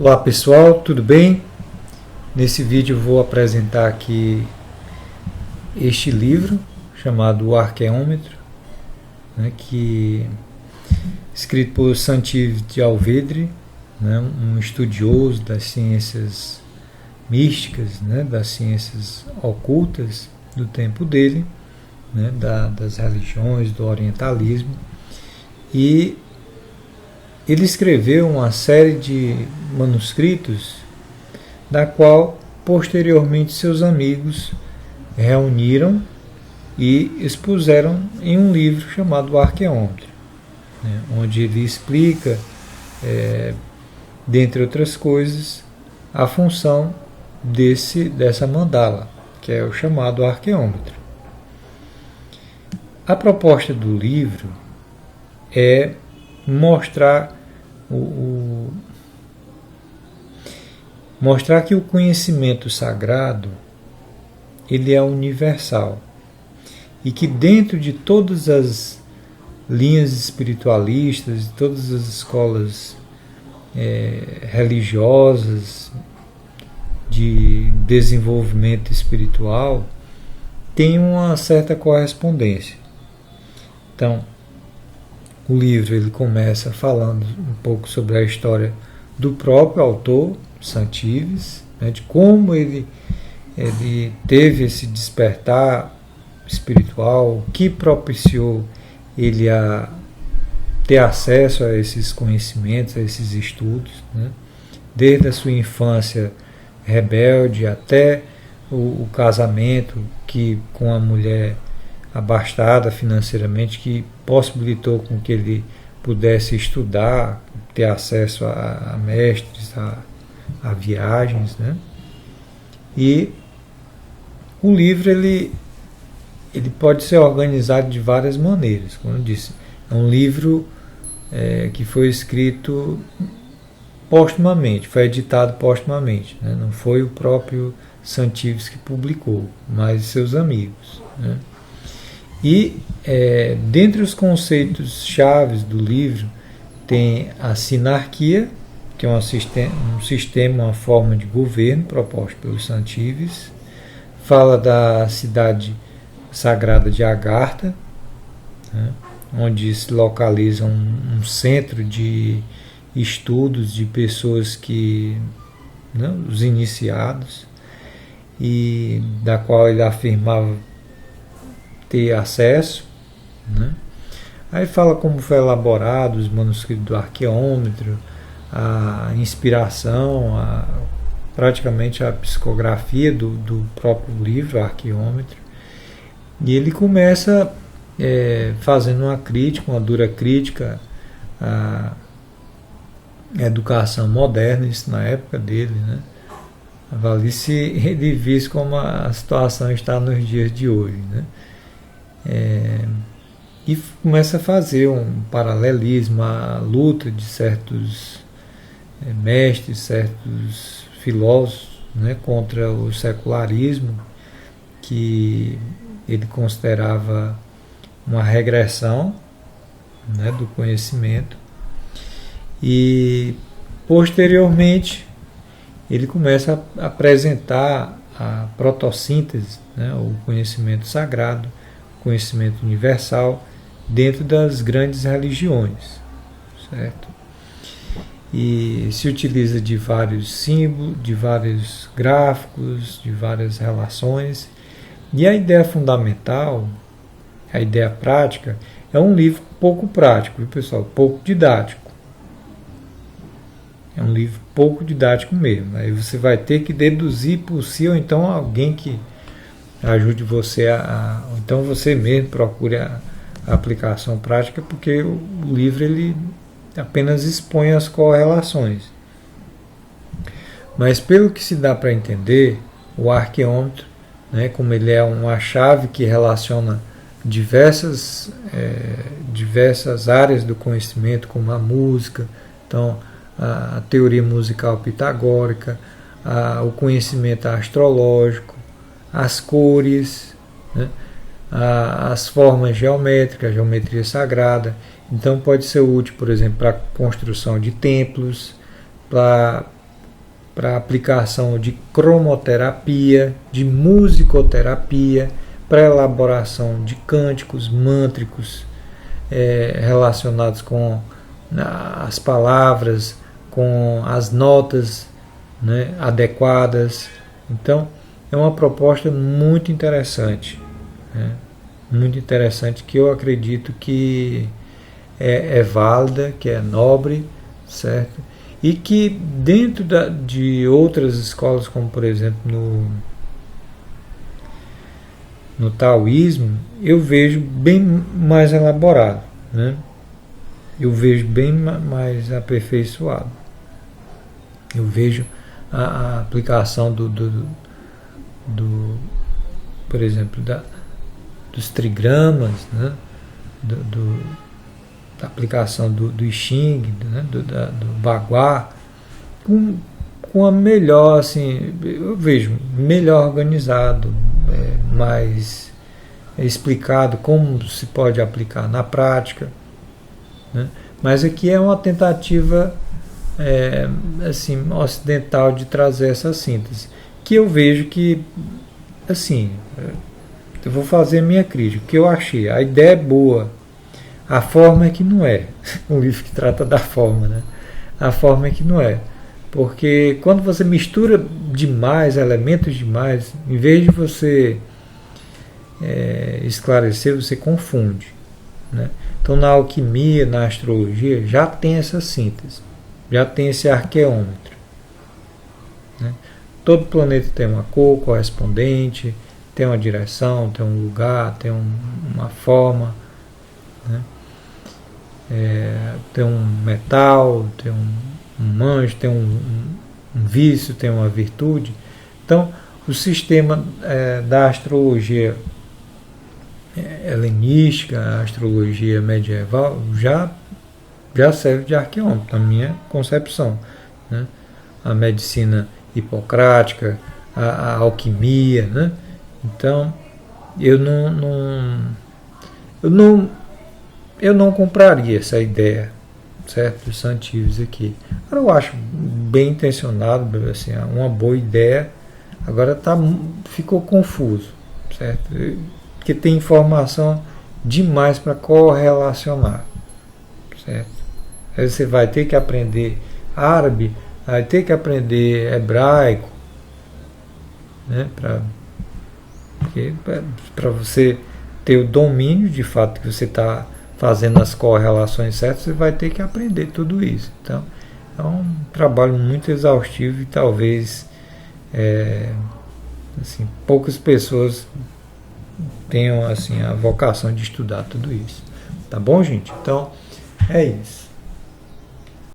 Olá pessoal, tudo bem? Nesse vídeo eu vou apresentar aqui este livro chamado O Arqueômetro, que escrito por Santives de Alvedre, um estudioso das ciências místicas, das ciências ocultas do tempo dele, das religiões, do orientalismo, e ele escreveu uma série de manuscritos da qual posteriormente seus amigos reuniram e expuseram em um livro chamado Arqueômetro, onde ele explica, dentre outras coisas, a função dessa mandala, que é o chamado arqueômetro. A proposta do livro é mostrar que o conhecimento sagrado ele é universal e que dentro de todas as linhas espiritualistas, de todas as escolas religiosas de desenvolvimento espiritual, tem uma certa correspondência. Então, o livro ele começa falando um pouco sobre a história do próprio autor, Santives, de como ele teve esse despertar espiritual, que propiciou ele a ter acesso a esses conhecimentos, a esses estudos, desde a sua infância rebelde até o casamento com a mulher abastada financeiramente, que possibilitou com que ele pudesse estudar, ter acesso a mestres, a viagens, E o livro ele pode ser organizado de várias maneiras. Como eu disse, é um livro que foi escrito postumamente, foi editado postumamente, não foi o próprio Santives que publicou, mas seus amigos, E dentre os conceitos chaves do livro tem a sinarquia, que é um sistema, uma forma de governo proposto pelos Santives. Fala da cidade sagrada de Agartha, onde se localiza um centro de estudos de pessoas os iniciados, e da qual ele afirmava ter acesso. Aí fala como foi elaborado os manuscritos do arqueômetro, a inspiração, praticamente a psicografia do próprio livro, Arqueômetro. E ele começa fazendo uma dura crítica à educação moderna, isso na época dele, avalie se ele visse como a situação está nos dias de hoje, e começa a fazer um paralelismo à luta de certos mestres, certos filósofos, contra o secularismo, que ele considerava uma regressão, do conhecimento. E posteriormente ele começa a apresentar a protossíntese, o conhecimento sagrado, o conhecimento universal dentro das grandes religiões, certo? E se utiliza de vários símbolos, de vários gráficos, de várias relações. E a ideia fundamental, a ideia prática, é um livro pouco prático, viu, pessoal? Pouco didático. É um livro pouco didático mesmo. Aí você vai ter que deduzir por si, ou então alguém que ajude você ou então você mesmo procure a aplicação prática, porque o livro ele apenas expõe as correlações. Mas pelo que se dá para entender, o arqueômetro, como ele é uma chave que relaciona diversas áreas do conhecimento, como a música, então a teoria musical pitagórica, o conhecimento astrológico, as cores, as formas geométricas, a geometria sagrada. Então pode ser útil, por exemplo, para a construção de templos, para para aplicação de cromoterapia, de musicoterapia, para elaboração de cânticos mântricos relacionados com as palavras, com as notas, né, adequadas. Então, é uma proposta muito interessante, né, muito interessante, que eu acredito que é válida, que é nobre, certo? E que dentro de outras escolas, como por exemplo no taoísmo, eu vejo bem mais elaborado, né? Eu vejo bem mais aperfeiçoado. Eu vejo a aplicação por exemplo, dos trigramas, né? Da aplicação do I Ching, né? do Bagua, com a melhor, assim, eu vejo melhor organizado, mais explicado como se pode aplicar na prática, né? Mas aqui é uma tentativa assim, ocidental de trazer essa síntese, que eu vejo que, assim, eu vou fazer a minha crítica, o que eu achei, a ideia é boa, a forma é que não é. Um livro que trata da forma, né? A forma é que não é. Porque quando você mistura demais, elementos demais, em vez de você esclarecer, você confunde, né? Então, na alquimia, na astrologia, já tem essa síntese, já tem esse arqueômetro, né? Todo planeta tem uma cor correspondente, tem uma direção, tem um lugar, tem uma forma, né? Tem um metal, tem um manjo, tem um vício, tem uma virtude. Então, o sistema da astrologia helenística, a astrologia medieval, já serve de arqueômetro, na minha concepção, né? A medicina hipocrática, a alquimia, né? Então, eu não compraria essa ideia, certo, dos santíveis aqui. Eu acho bem intencionado, assim, uma boa ideia. Agora ficou confuso, certo? Porque tem informação demais para correlacionar, certo? Aí você vai ter que aprender árabe, vai ter que aprender hebraico, né? Para você ter o domínio de fato que você está fazendo as correlações certas, você vai ter que aprender tudo isso. Então, é um trabalho muito exaustivo e talvez assim, poucas pessoas tenham, assim, a vocação de estudar tudo isso. Tá bom, gente? Então, é isso.